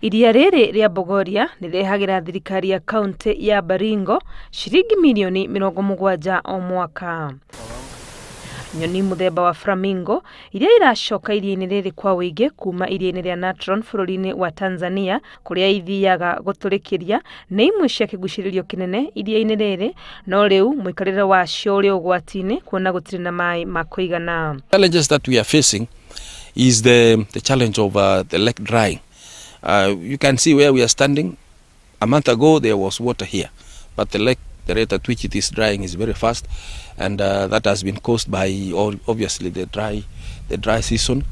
Iria riri ria Bogoria nirehagira thirikari ya kaunti ya Baringo shiringi milioni 70 o mwaka. Nyoni muthemba wa flamingo iria iracoka iria-ini riri kwa wingi kuma iria-ini ria Natron bururi-ini wa Tanzania kuria ithiaga guturikiria ni imwe cia kiguciririo kinene iria-ini riri, no riu muikarire wacio uri ugwati-ini kuona gutiri na maai ma kuigana. Challenges that we are facing is the challenge of the lake drying. You can see where we are standing. A month ago there was water here, but the lake, the rate at which it is drying is very fast, and that has been caused by obviously the dry season.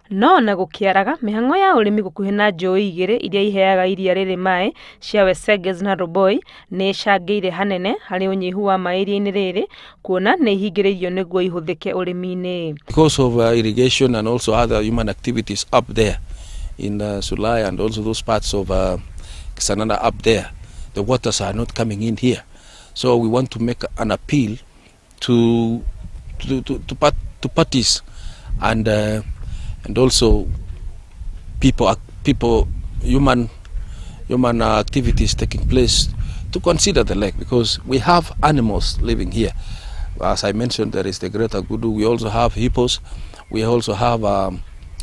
No na gukiaraga mihango ya urimi gukuhe na njui igiri iria iheaga iria riri maai cia Weseges na Roboi ni cangeire hanene hari unyihu wa maai iria-ini riri kuona ni ihingiririo niguo ihuthike urimi-ini. Because of irrigation and also other human activities up there in Sulai and also those parts of Kisanana up there, the waters are not coming in here. So we want to make an appeal to parties and also human activities taking place to consider the lake, because we have animals living here. As I mentioned, there is the great agudu. We also have hippos. We also have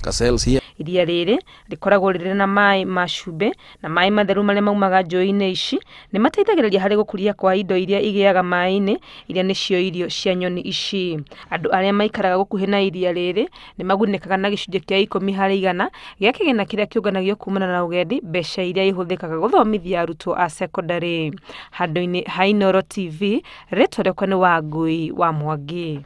gazelles here. Iria riri rikoragwo riri na maai macumbe na maai matheru maria maumaga njui-ini ici ni mateithagiriria hari gukuria kwa indo iria igiaga maai-ini iria nicio irio cia nyoni ici. Andu aria maikaraga gukuhi na iria riri ni magunikaga na gicunje kia 10% gia kigina kiria kiunganagio kuumana na ugendi, mbeca iria ihuthikaga guthomithia arutwo a secondary. Handu-ini ha Inooro TV, ritwa riakwa ni Wangui wa Mwangi.